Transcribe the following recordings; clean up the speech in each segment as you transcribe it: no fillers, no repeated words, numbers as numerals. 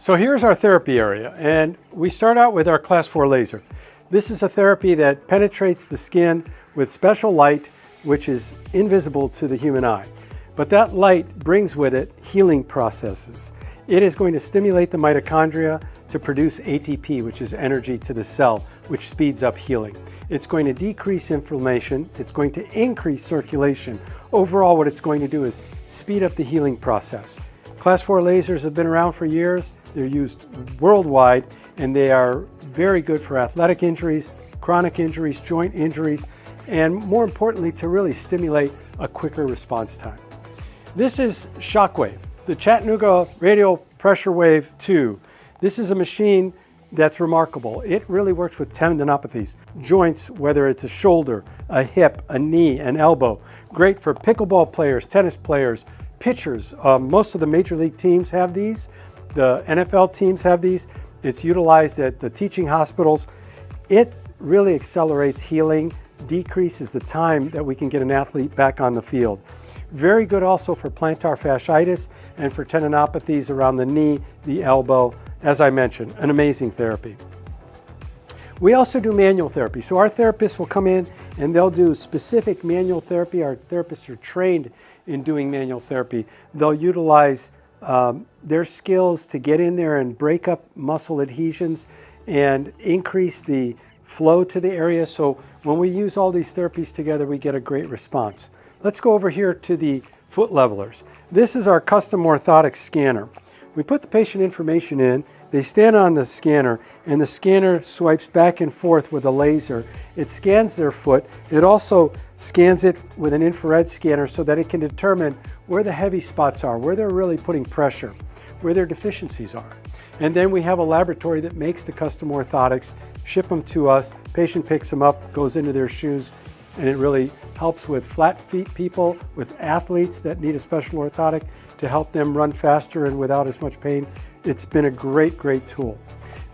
So here's our therapy area, and we start out with our class 4 laser. This is a therapy that penetrates the skin with special light, which is invisible to the human eye. But that light brings with it healing processes. It is going to stimulate the mitochondria to produce ATP, which is energy to the cell, which speeds up healing. It's going to decrease inflammation. It's going to increase circulation. Overall, what it's going to do is speed up the healing process. Class 4 lasers have been around for years. They're used worldwide, and they are very good for athletic injuries, chronic injuries, joint injuries, and more importantly, to really stimulate a quicker response time. This is Shockwave, the Chattanooga Radial Pressure Wave 2. This is a machine that's remarkable. It really works with tendinopathies, joints, whether it's a shoulder, a hip, a knee, an elbow. Great for pickleball players, tennis players, pitchers. Most of the major league teams have these. The NFL teams have these. It's utilized at the teaching hospitals. It really accelerates healing, decreases the time that we can get an athlete back on the field. Very good also for plantar fasciitis and for tendinopathies around the knee, the elbow. As I mentioned, an amazing therapy. We also do manual therapy. So our therapists will come in and they'll do specific manual therapy. Our therapists are trained in doing manual therapy. They'll utilize their skills to get in there and break up muscle adhesions and increase the flow to the area. So when we use all these therapies together, we get a great response. Let's go over here to the foot levelers. This is our custom orthotics scanner. We put the patient information in, they stand on the scanner, and the scanner swipes back and forth with a laser. It scans their foot. It also scans it with an infrared scanner so that it can determine where the heavy spots are, where they're really putting pressure, where their deficiencies are. And then we have a laboratory that makes the custom orthotics, ship them to us, patient picks them up, goes into their shoes, and it really helps with flat feet people, with athletes that need a special orthotic to help them run faster and without as much pain. It's been a great, great tool.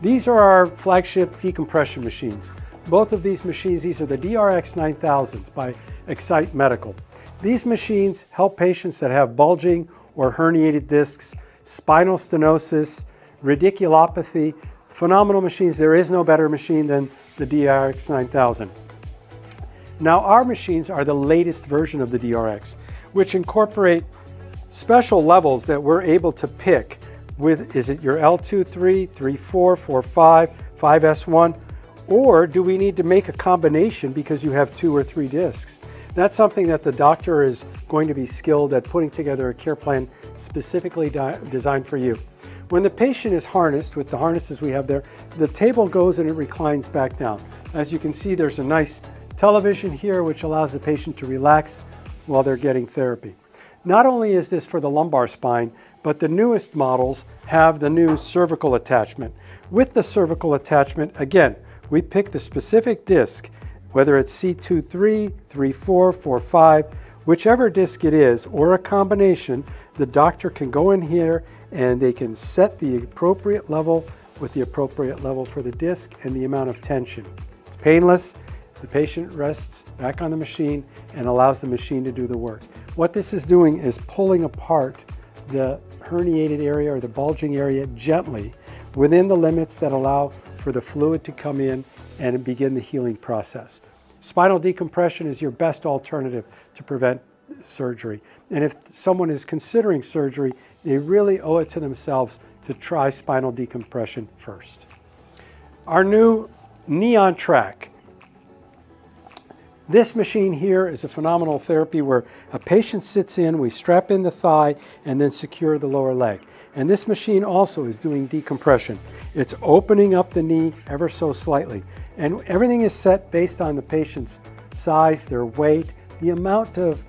These are our flagship decompression machines. Both of these machines, these are the DRX 9000s by Excite Medical. These machines help patients that have bulging or herniated discs, spinal stenosis, radiculopathy. Phenomenal machines. There is no better machine than the DRX 9000. Now our machines are the latest version of the DRX, which incorporate special levels that we're able to pick with, is it your L2, 3, 3, 4, 4, 5, 5S1, or do we need to make a combination because you have 2 or 3 discs? That's something that the doctor is going to be skilled at putting together a care plan specifically designed for you. When the patient is harnessed with the harnesses we have there, the table goes and it reclines back down. As you can see, there's a nice television here which allows the patient to relax while they're getting therapy. Not only is this for the lumbar spine, but the newest models have the new cervical attachment. With the cervical attachment, again, we pick the specific disc, whether it's C2-3, 3-4, 4-5, whichever disc it is, or a combination, the doctor can go in here and they can set the appropriate level with the appropriate level for the disc and the amount of tension. It's painless. The patient rests back on the machine and allows the machine to do the work. What this is doing is pulling apart the herniated area or the bulging area gently within the limits that allow for the fluid to come in and begin the healing process. Spinal decompression is your best alternative to prevent surgery. And if someone is considering surgery, they really owe it to themselves to try spinal decompression first. Our new Neon Trac. This machine here is a phenomenal therapy where a patient sits in, we strap in the thigh, and then secure the lower leg. And this machine also is doing decompression. It's opening up the knee ever so slightly. And everything is set based on the patient's size, their weight, the amount of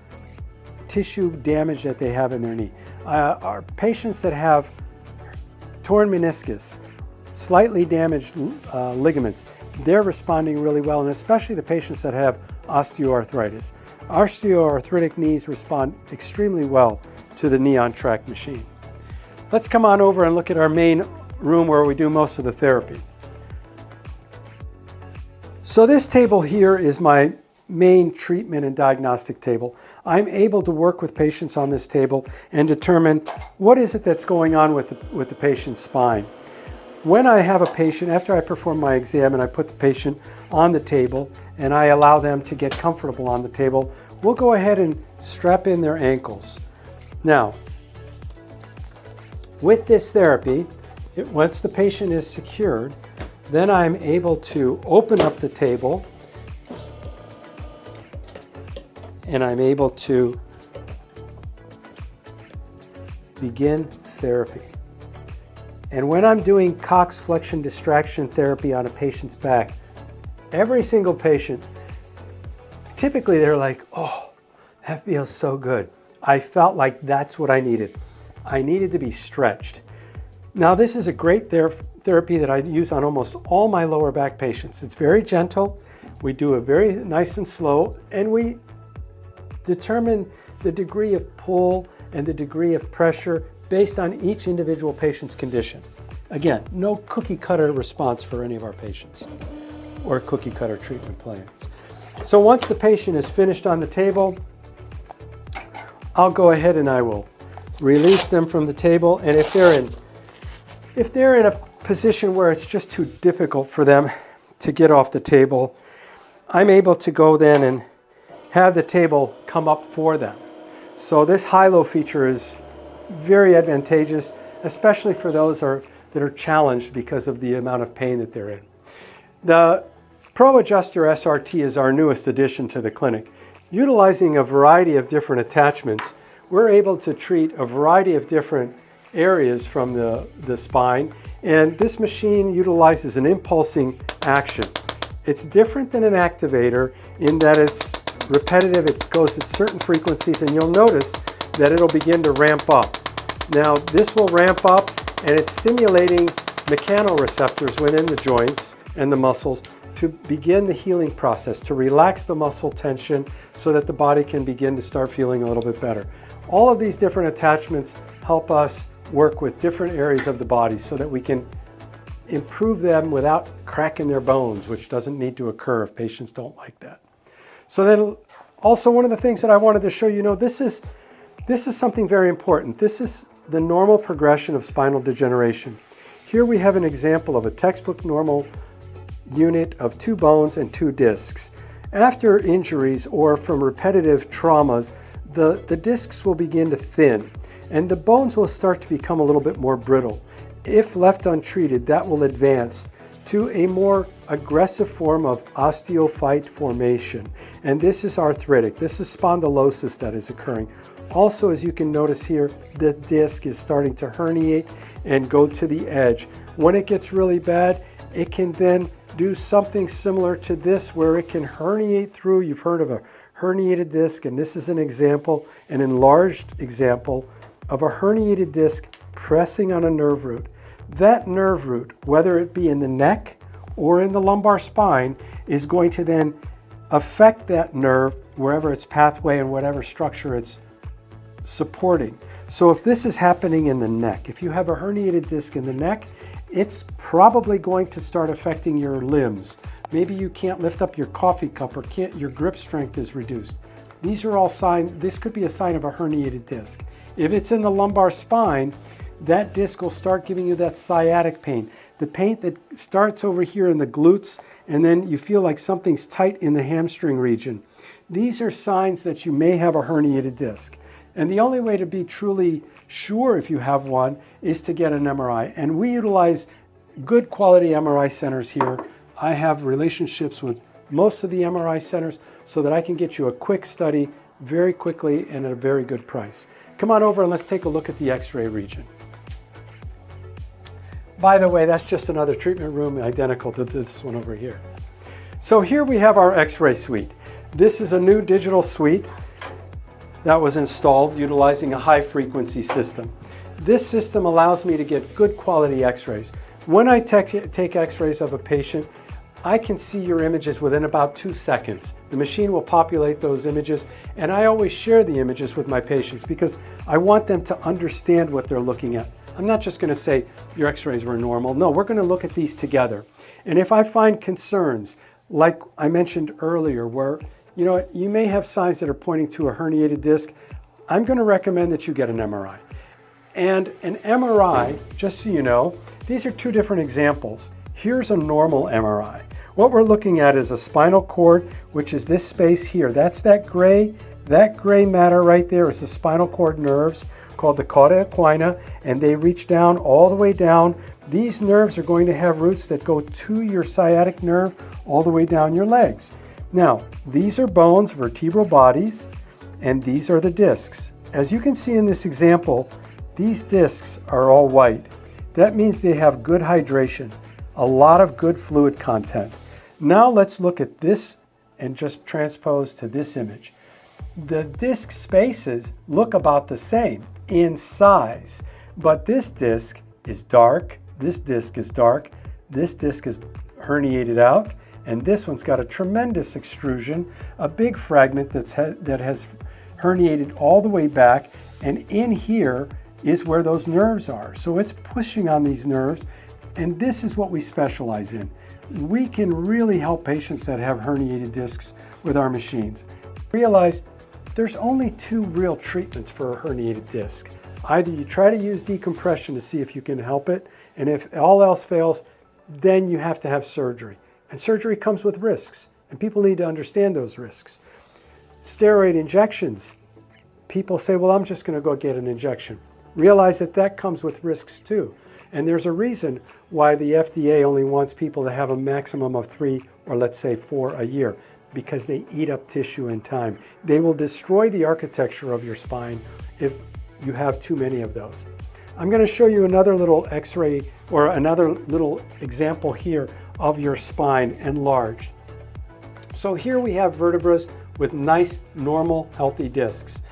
tissue damage that they have in their knee. Our patients that have torn meniscus, slightly damaged ligaments, they're responding really well, and especially the patients that have osteoarthritis. Osteoarthritic knees respond extremely well to the Neon Trac machine. Let's come on over and look at our main room where we do most of the therapy. So this table here is my main treatment and diagnostic table. I'm able to work with patients on this table and determine what is it that's going on with the patient's spine. When I have a patient, after I perform my exam and I put the patient on the table and I allow them to get comfortable on the table, we'll go ahead and strap in their ankles. Now, with this therapy, once the patient is secured, then I'm able to open up the table and I'm able to begin therapy. And when I'm doing Cox flexion distraction therapy on a patient's back, every single patient, typically they're like, oh, that feels so good. I felt like that's what I needed. I needed to be stretched. Now, this is a great therapy that I use on almost all my lower back patients. It's very gentle. We do it very nice and slow, and we determine the degree of pull and the degree of pressure based on each individual patient's condition. Again, no cookie cutter response for any of our patients or cookie cutter treatment plans. So once the patient is finished on the table, I'll go ahead and I will release them from the table. And if they're in a position where it's just too difficult for them to get off the table, I'm able to go then and have the table come up for them. So this high-low feature is very advantageous, especially for those that are challenged because of the amount of pain that they're in. The Pro Adjuster SRT is our newest addition to the clinic. Utilizing a variety of different attachments, we're able to treat a variety of different areas from the spine, and this machine utilizes an impulsing action. It's different than an activator in that it's repetitive, it goes at certain frequencies, and you'll notice that it'll begin to ramp up. Now, this will ramp up, and it's stimulating mechanoreceptors within the joints and the muscles to begin the healing process, to relax the muscle tension so that the body can begin to start feeling a little bit better. All of these different attachments help us work with different areas of the body so that we can improve them without cracking their bones, which doesn't need to occur if patients don't like that. So then also one of the things that I wanted to show you, this is something very important. This is the normal progression of spinal degeneration. Here we have an example of a textbook normal unit of 2 bones and 2 discs. After injuries or from repetitive traumas, the discs will begin to thin and the bones will start to become a little bit more brittle. If left untreated, that will advance to a more aggressive form of osteophyte formation. And this is arthritic. This is spondylosis that is occurring. Also, as you can notice here, the disc is starting to herniate and go to the edge. When it gets really bad, it can then do something similar to this where it can herniate through. You've heard of a herniated disc, and this is an example, an enlarged example of a herniated disc pressing on a nerve root. That nerve root, whether it be in the neck or in the lumbar spine, is going to then affect that nerve wherever its pathway and whatever structure it's supporting. So if this is happening in the neck, if you have a herniated disc in the neck, it's probably going to start affecting your limbs. Maybe you can't lift up your coffee cup or your grip strength is reduced. These are all signs. This could be a sign of a herniated disc. If it's in the lumbar spine, that disc will start giving you that sciatic pain. The pain that starts over here in the glutes, and then you feel like something's tight in the hamstring region. These are signs that you may have a herniated disc. And the only way to be truly sure if you have one is to get an MRI. And we utilize good quality MRI centers here. I have relationships with most of the MRI centers so that I can get you a quick study very quickly and at a very good price. Come on over and let's take a look at the X-ray region. By the way, that's just another treatment room identical to this one over here. So here we have our X-ray suite. This is a new digital suite that was installed utilizing a high frequency system. This system allows me to get good quality X-rays. When I take X-rays of a patient, I can see your images within about 2 seconds. The machine will populate those images, and I always share the images with my patients because I want them to understand what they're looking at. I'm not just going to say your X-rays were normal. No, we're going to look at these together. And if I find concerns, like I mentioned earlier, where you know, you may have signs that are pointing to a herniated disc. I'm going to recommend that you get an MRI. And an MRI, just so you know, these are two different examples. Here's a normal MRI. What we're looking at is a spinal cord, which is this space here. That's that gray matter right there is the spinal cord nerves called the cauda equina, and they reach down all the way down. These nerves are going to have roots that go to your sciatic nerve all the way down your legs. Now, these are bones, vertebral bodies, and these are the discs. As you can see in this example, these discs are all white. That means they have good hydration, a lot of good fluid content. Now let's look at this and just transpose to this image. The disc spaces look about the same in size, but this disc is dark, this disc is dark, this disc is herniated out, and this one's got a tremendous extrusion, a big fragment that has herniated all the way back, and in here is where those nerves are. So it's pushing on these nerves, and this is what we specialize in. We can really help patients that have herniated discs with our machines. Realize there's only two real treatments for a herniated disc. Either you try to use decompression to see if you can help it, and if all else fails, then you have to have surgery. And surgery comes with risks, and people need to understand those risks. Steroid injections, people say, well, I'm just going to go get an injection. Realize that that comes with risks too. And there's a reason why the FDA only wants people to have a maximum of 3 or let's say 4 a year, because they eat up tissue in time. They will destroy the architecture of your spine if you have too many of those. I'm going to show you another little x-ray or another little example here of your spine enlarged. So here we have vertebrae with nice, normal, healthy discs.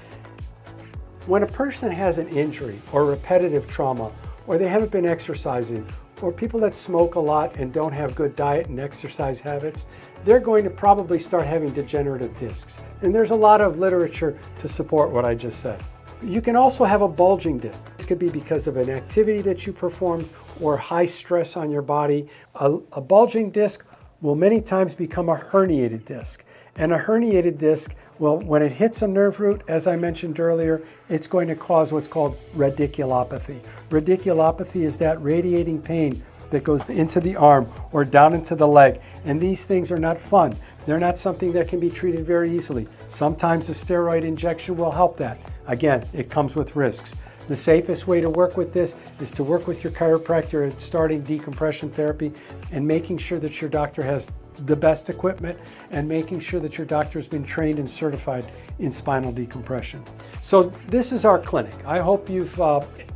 When a person has an injury or repetitive trauma, or they haven't been exercising, or people that smoke a lot and don't have good diet and exercise habits, they're going to probably start having degenerative discs. And there's a lot of literature to support what I just said. You can also have a bulging disc. This could be because of an activity that you performed or high stress on your body. A bulging disc will many times become a herniated disc. And a herniated disc, well, when it hits a nerve root, as I mentioned earlier, it's going to cause what's called radiculopathy. Radiculopathy is that radiating pain that goes into the arm or down into the leg. And these things are not fun. They're not something that can be treated very easily. Sometimes a steroid injection will help that. Again, it comes with risks. The safest way to work with this is to work with your chiropractor at starting decompression therapy and making sure that your doctor has the best equipment and making sure that your doctor has been trained and certified in spinal decompression. So this is our clinic. I hope you've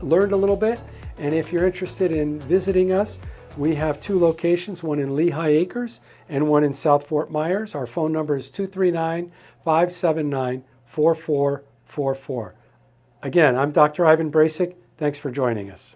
learned a little bit, and if you're interested in visiting us, we have 2 locations, one in Lehigh Acres and one in South Fort Myers. Our phone number is 239-579-4444. Again, I'm Dr. Ivan Bracic. Thanks for joining us.